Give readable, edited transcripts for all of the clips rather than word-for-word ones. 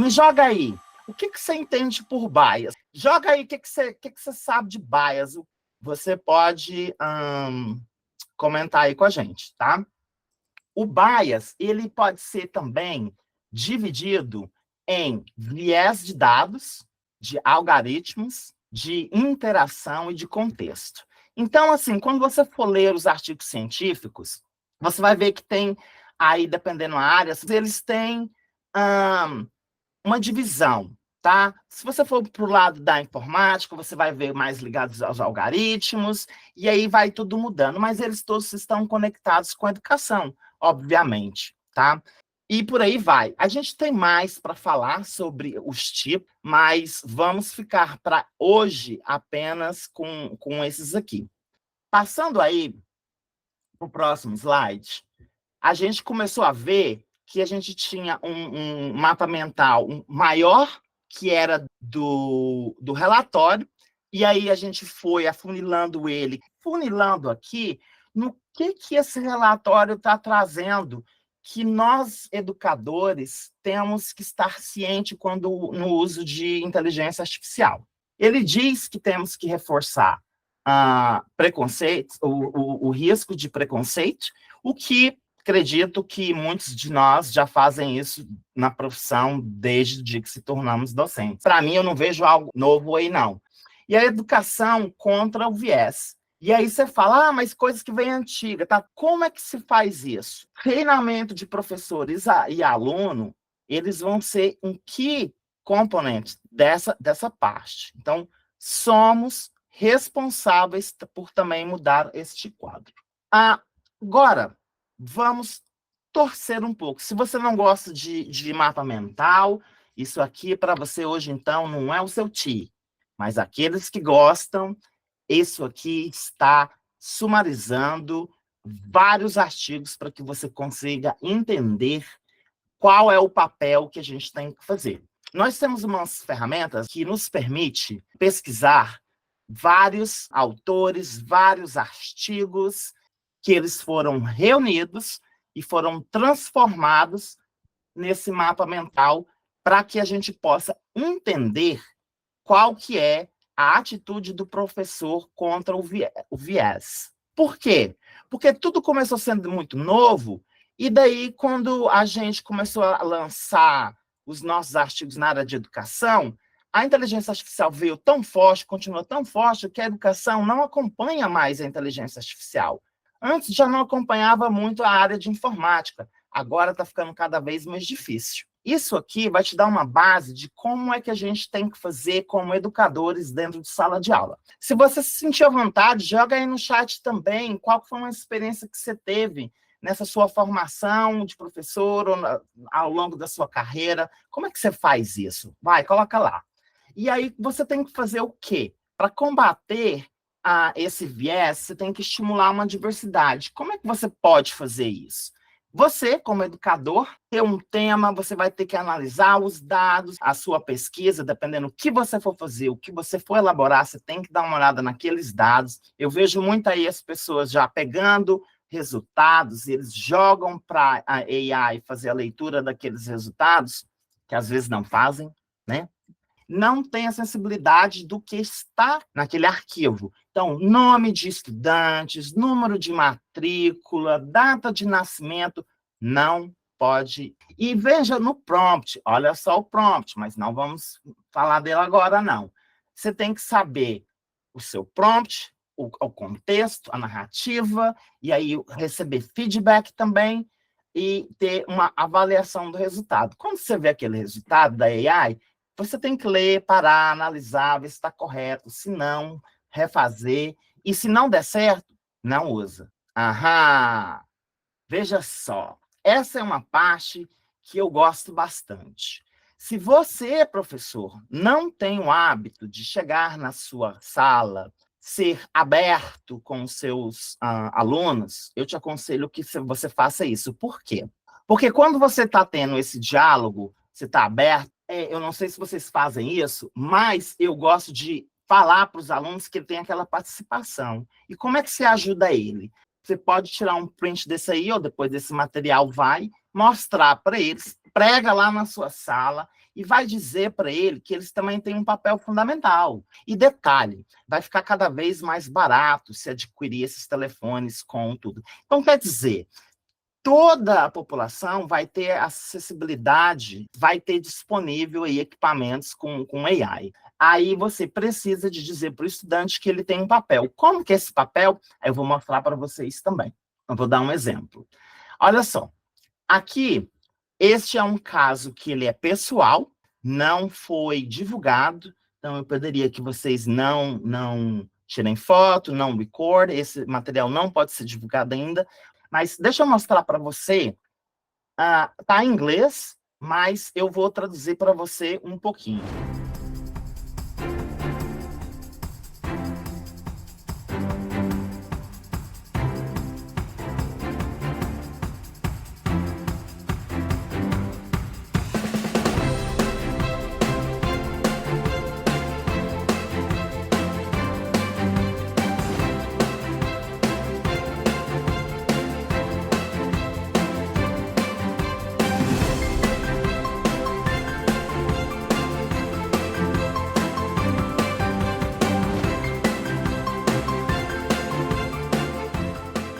Me joga aí. O que você entende por bias? Joga aí o que você sabe de bias. Você pode comentar aí com a gente, tá? O bias, ele pode ser também dividido em viés de dados, de algoritmos, de interação e de contexto. Então, assim, quando você for ler os artigos científicos, você vai ver que tem aí, dependendo da área, eles têm uma divisão, tá? Se você for para o lado da informática, você vai ver mais ligados aos algoritmos, e aí vai tudo mudando, mas eles todos estão conectados com a educação, obviamente, tá? E por aí vai. A gente tem mais para falar sobre os tipos, mas vamos ficar para hoje apenas com esses aqui. Passando aí para o próximo slide, a gente começou a ver que a gente tinha um mapa mental maior, que era do relatório, e aí a gente foi afunilando ele. Funilando aqui, no que esse relatório está trazendo, que nós, educadores, temos que estar cientes quando no uso de inteligência artificial. Ele diz que temos que reforçar preconceito, o risco de preconceito, o que acredito que muitos de nós já fazem isso na profissão desde o dia que se tornamos docentes. Para mim, eu não vejo algo novo aí, não. E a educação contra o viés. E aí você fala, mas coisas que vêm antiga, tá? Como é que se faz isso? Treinamento de professores e aluno, eles vão ser um key componente dessa parte. Então, somos responsáveis por também mudar este quadro. Agora, vamos torcer um pouco. Se você não gosta de mapa mental, isso aqui para você hoje, então, não é o seu TI. Mas aqueles que gostam, isso aqui está sumarizando vários artigos para que você consiga entender qual é o papel que a gente tem que fazer. Nós temos umas ferramentas que nos permite pesquisar vários autores, vários artigos, que eles foram reunidos e foram transformados nesse mapa mental para que a gente possa entender qual que é a atitude do professor contra o viés. Por quê? Porque tudo começou sendo muito novo, e daí, quando a gente começou a lançar os nossos artigos na área de educação, a inteligência artificial veio tão forte, continua tão forte, que a educação não acompanha mais a inteligência artificial. Antes já não acompanhava muito a área de informática, agora está ficando cada vez mais difícil. Isso aqui vai te dar uma base de como é que a gente tem que fazer como educadores dentro de sala de aula. Se você se sentir à vontade, joga aí no chat também qual foi uma experiência que você teve nessa sua formação de professor ou ao longo da sua carreira. Como é que você faz isso? Vai, coloca lá. E aí você tem que fazer o quê? Para combater esse viés, você tem que estimular uma diversidade. Como é que você pode fazer isso? Você, como educador, tem um tema, você vai ter que analisar os dados, a sua pesquisa, dependendo do que você for fazer, o que você for elaborar, você tem que dar uma olhada naqueles dados. Eu vejo muito aí as pessoas já pegando resultados, eles jogam para a AI fazer a leitura daqueles resultados, que às vezes não fazem, né? Não tem a sensibilidade do que está naquele arquivo. Então, nome de estudantes, número de matrícula, data de nascimento, não pode. E veja no prompt, olha só o prompt, mas não vamos falar dele agora, não. Você tem que saber o seu prompt, o contexto, a narrativa, e aí receber feedback também, e ter uma avaliação do resultado. Quando você vê aquele resultado da AI, você tem que ler, parar, analisar, ver se está correto. Se não, refazer. E se não der certo, não usa. Aham! Veja só. Essa é uma parte que eu gosto bastante. Se você, professor, não tem o hábito de chegar na sua sala, ser aberto com os seus alunos, eu te aconselho que você faça isso. Por quê? Porque quando você está tendo esse diálogo, você está aberto, eu não sei se vocês fazem isso, mas eu gosto de falar para os alunos que ele tem aquela participação. E como é que você ajuda ele? Você pode tirar um print desse aí, ou depois desse material vai mostrar para eles, prega lá na sua sala, e vai dizer para ele que eles também têm um papel fundamental. E detalhe, vai ficar cada vez mais barato se adquirir esses telefones com tudo. Então, quer dizer, toda a população vai ter acessibilidade, vai ter disponível aí equipamentos com AI. Aí você precisa de dizer para o estudante que ele tem um papel. Como que é esse papel? Eu vou mostrar para vocês também. Eu vou dar um exemplo. Olha só, aqui, este é um caso que ele é pessoal, não foi divulgado, então eu pediria que vocês não tirem foto, não record, esse material não pode ser divulgado ainda, mas deixa eu mostrar para você, tá em inglês, mas eu vou traduzir para você um pouquinho.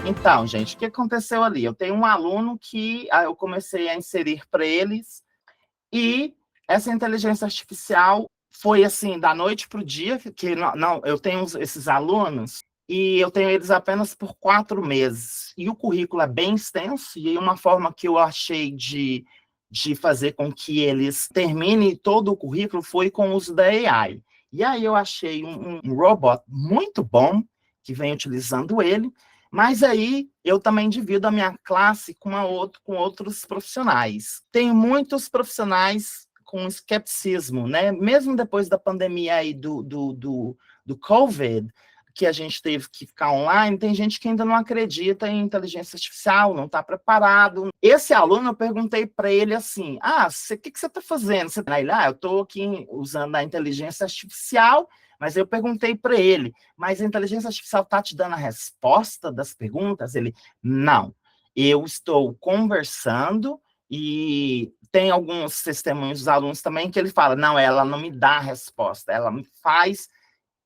Então, gente, o que aconteceu ali? Eu tenho um aluno que eu comecei a inserir para eles, e essa inteligência artificial foi assim, da noite para o dia, que não, eu tenho esses alunos, e eu tenho eles apenas por 4 meses. E o currículo é bem extenso, e uma forma que eu achei de fazer com que eles terminem todo o currículo foi com o uso da AI. E aí eu achei um robot muito bom, que vem utilizando ele, mas aí eu também divido a minha classe com outros profissionais. Tem muitos profissionais com escepticismo, né? Mesmo depois da pandemia aí do COVID, que a gente teve que ficar online, tem gente que ainda não acredita em inteligência artificial, não está preparado. Esse aluno, eu perguntei para ele assim, o que você está fazendo? Ele, eu estou aqui usando a inteligência artificial, mas eu perguntei para ele, mas a inteligência artificial está te dando a resposta das perguntas? Ele, não, eu estou conversando, e tem alguns testemunhos dos alunos também que ele fala, não, ela não me dá a resposta, ela me faz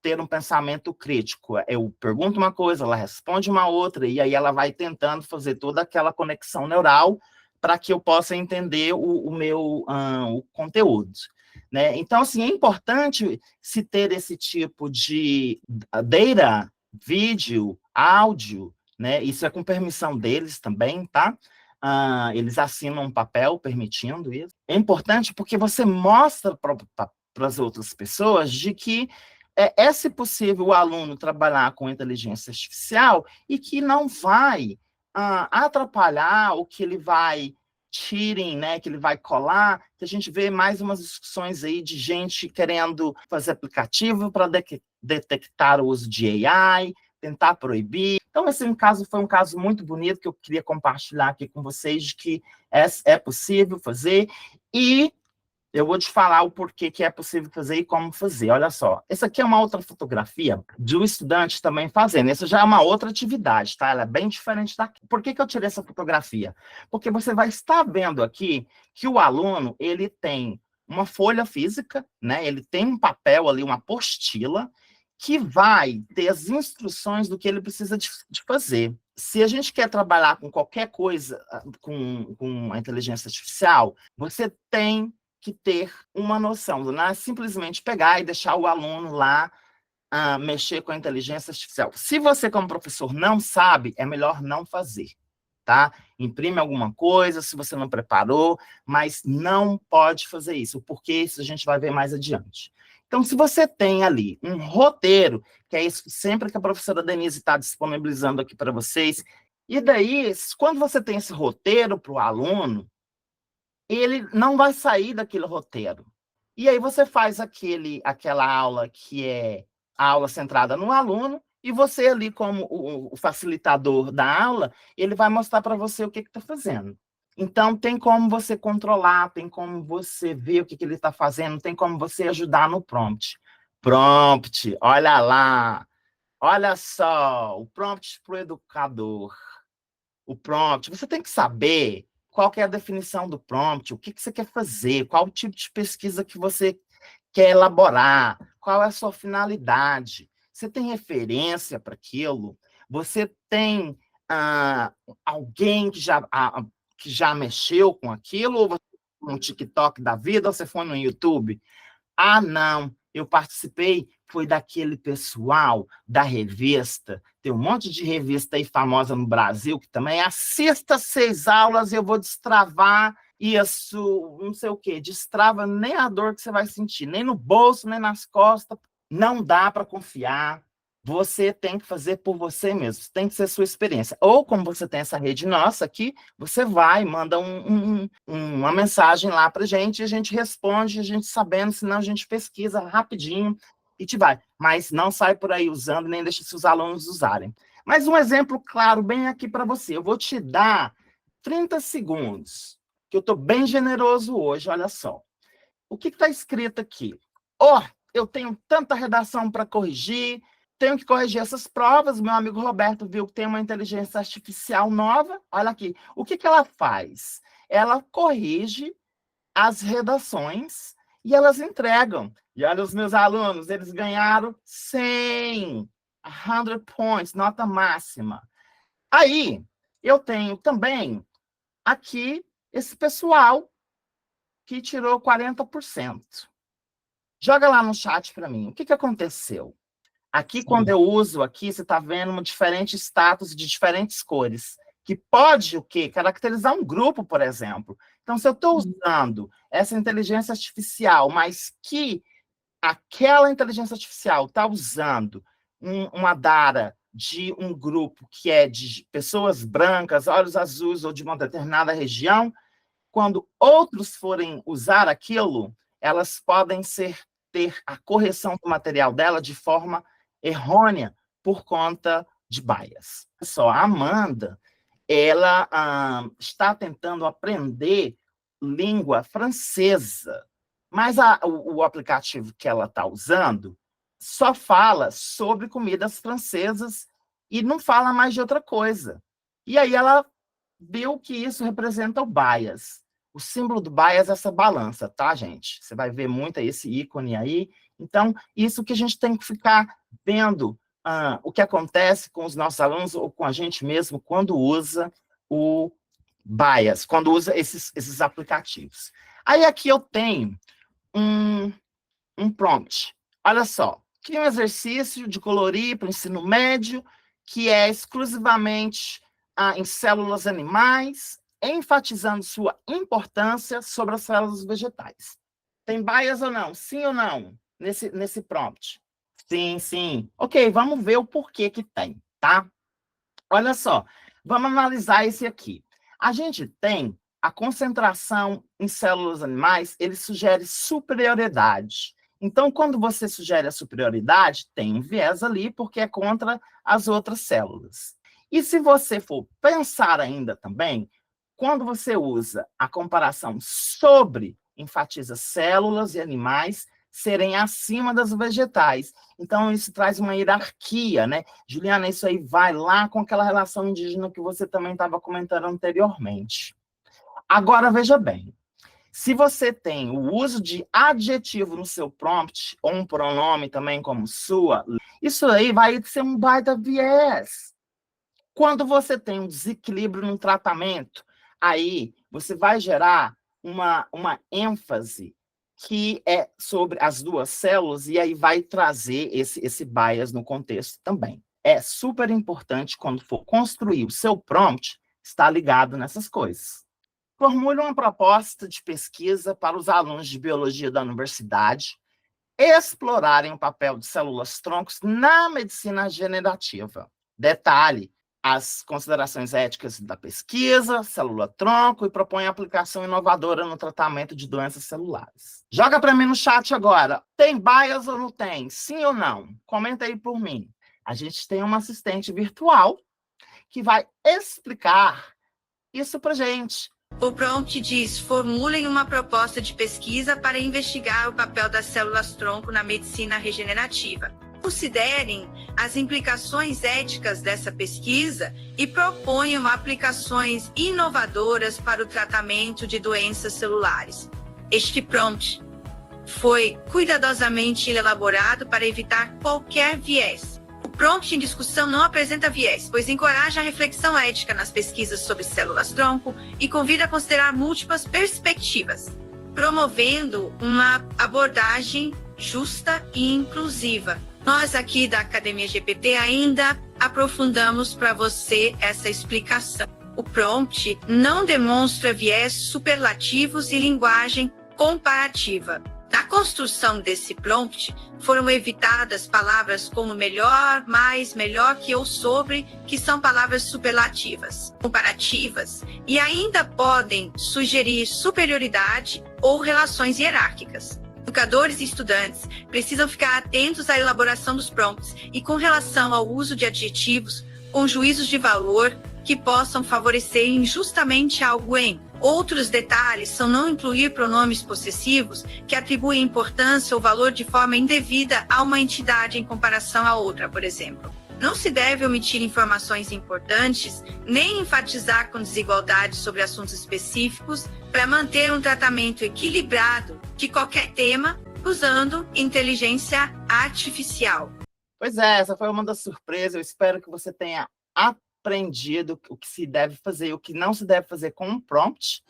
ter um pensamento crítico. Eu pergunto uma coisa, ela responde uma outra, e aí ela vai tentando fazer toda aquela conexão neural para que eu possa entender o meu o conteúdo. Né? Então, assim, é importante se ter esse tipo de data, vídeo, áudio, né? Isso é com permissão deles também, tá? Eles assinam um papel permitindo isso. É importante porque você mostra para as outras pessoas de que se possível o aluno trabalhar com inteligência artificial e que não vai atrapalhar o que ele vai tirem, né, que ele vai colar, que a gente vê mais umas discussões aí de gente querendo fazer aplicativo para detectar o uso de AI, tentar proibir. Então, esse foi um caso muito bonito que eu queria compartilhar aqui com vocês, de que é possível fazer, e eu vou te falar o porquê que é possível fazer e como fazer. Olha só, essa aqui é uma outra fotografia de um estudante também fazendo. Essa já é uma outra atividade, tá? Ela é bem diferente daqui. Por que eu tirei essa fotografia? Porque você vai estar vendo aqui que o aluno, ele tem uma folha física, né? Ele tem um papel ali, uma apostila, que vai ter as instruções do que ele precisa de fazer. Se a gente quer trabalhar com qualquer coisa, com a inteligência artificial, você tem que ter uma noção, não é simplesmente pegar e deixar o aluno lá mexer com a inteligência artificial. Se você, como professor, não sabe, é melhor não fazer, tá? Imprime alguma coisa, se você não preparou, mas não pode fazer isso, porque isso a gente vai ver mais adiante. Então, se você tem ali um roteiro, que é isso sempre que a professora Denise está disponibilizando aqui para vocês, e daí, quando você tem esse roteiro para o aluno, ele não vai sair daquele roteiro. E aí você faz aquela aula que é a aula centrada no aluno, e você ali, como o facilitador da aula, ele vai mostrar para você o que está fazendo. Então, tem como você controlar, tem como você ver o que ele está fazendo, tem como você ajudar no prompt. Prompt, olha lá, olha só, o prompt para o educador. O prompt, você tem que saber qual que é a definição do prompt, o que você quer fazer, qual o tipo de pesquisa que você quer elaborar, qual é a sua finalidade. Você tem referência para aquilo? Você tem alguém que já mexeu com aquilo? Ou você foi no TikTok da vida, ou você foi no YouTube? Ah, não, eu participei, foi daquele pessoal da revista, tem um monte de revista aí famosa no Brasil, que também assista 6 aulas e eu vou destravar isso, não sei o quê, destrava nem a dor que você vai sentir, nem no bolso, nem nas costas, não dá para confiar, você tem que fazer por você mesmo, tem que ser sua experiência. Ou como você tem essa rede nossa aqui, você vai, manda uma mensagem lá para a gente responde, a gente sabendo, senão a gente pesquisa rapidinho e te vai. Mas não sai por aí usando, nem deixa seus alunos usarem. Mas um exemplo claro, bem aqui para você. Eu vou te dar 30 segundos, que eu estou bem generoso hoje, olha só. O que está escrito aqui? Eu tenho tanta redação para corrigir, tenho que corrigir essas provas. Meu amigo Roberto viu que tem uma inteligência artificial nova. Olha aqui. O que ela faz? Ela corrige as redações e elas entregam. E olha os meus alunos, eles ganharam 100 points, nota máxima. Aí, eu tenho também aqui esse pessoal que tirou 40%. Joga lá no chat para mim. O que aconteceu? Aqui, quando eu uso aqui, você está vendo um diferente status de diferentes cores, que pode o quê? Caracterizar um grupo, por exemplo. Então, se eu estou usando essa inteligência artificial, mas que aquela inteligência artificial está usando uma data de um grupo que é de pessoas brancas, olhos azuis ou de uma determinada região, quando outros forem usar aquilo, elas podem ter a correção do material dela de forma errônea por conta de bias. Só a Amanda, ela está tentando aprender língua francesa, mas o aplicativo que ela está usando só fala sobre comidas francesas e não fala mais de outra coisa. E aí ela viu que isso representa o bias. O símbolo do bias é essa balança, tá, gente? Você vai ver muito esse ícone aí. Então, isso que a gente tem que ficar vendo o que acontece com os nossos alunos ou com a gente mesmo quando usa o bias, quando usa esses aplicativos. Aí aqui eu tenho um prompt. Olha só, cria um exercício de colorir para o ensino médio, que é exclusivamente em células animais, enfatizando sua importância sobre as células vegetais. Tem bias ou não? Sim ou não? Nesse prompt? Sim, sim. Ok, vamos ver o porquê que tem, tá? Olha só, vamos analisar esse aqui. A gente tem a concentração em células animais, ele sugere superioridade. Então, quando você sugere a superioridade, tem um viés ali, porque é contra as outras células. E se você for pensar ainda também, quando você usa a comparação sobre, enfatiza células e animais serem acima das vegetais. Então, isso traz uma hierarquia, né? Juliana, isso aí vai lá com aquela relação indígena que você também estava comentando anteriormente. Agora, veja bem, se você tem o uso de adjetivo no seu prompt, ou um pronome também como sua, isso aí vai ser um baita viés. Quando você tem um desequilíbrio no tratamento, aí você vai gerar uma ênfase que é sobre as duas células, e aí vai trazer esse bias no contexto também. É super importante, quando for construir o seu prompt, estar ligado nessas coisas. Formule uma proposta de pesquisa para os alunos de biologia da universidade explorarem o papel de células-troncos na medicina regenerativa. Detalhe, as considerações éticas da pesquisa, célula-tronco, e propõe aplicação inovadora no tratamento de doenças celulares. Joga para mim no chat agora. Tem bias ou não tem? Sim ou não? Comenta aí por mim. A gente tem uma assistente virtual que vai explicar isso para gente. O prompt diz: formulem uma proposta de pesquisa para investigar o papel das células-tronco na medicina regenerativa. Considerem as implicações éticas dessa pesquisa e proponham aplicações inovadoras para o tratamento de doenças celulares. Este prompt foi cuidadosamente elaborado para evitar qualquer viés. O prompt em discussão não apresenta viés, pois encoraja a reflexão ética nas pesquisas sobre células-tronco e convida a considerar múltiplas perspectivas, promovendo uma abordagem justa e inclusiva. Nós aqui da Academia GPT ainda aprofundamos para você essa explicação. O prompt não demonstra viés superlativos e linguagem comparativa. Na construção desse prompt, foram evitadas palavras como melhor, mais, melhor que ou sobre, que são palavras superlativas, comparativas, e ainda podem sugerir superioridade ou relações hierárquicas. Educadores e estudantes precisam ficar atentos à elaboração dos prompts e com relação ao uso de adjetivos com juízos de valor que possam favorecer injustamente algo em. Outros detalhes são não incluir pronomes possessivos que atribuem importância ou valor de forma indevida a uma entidade em comparação a outra, por exemplo. Não se deve omitir informações importantes, nem enfatizar com desigualdade sobre assuntos específicos, para manter um tratamento equilibrado de qualquer tema, usando inteligência artificial. Pois é, essa foi uma das surpresas. Eu espero que você tenha aprendido o que se deve fazer e o que não se deve fazer com um prompt.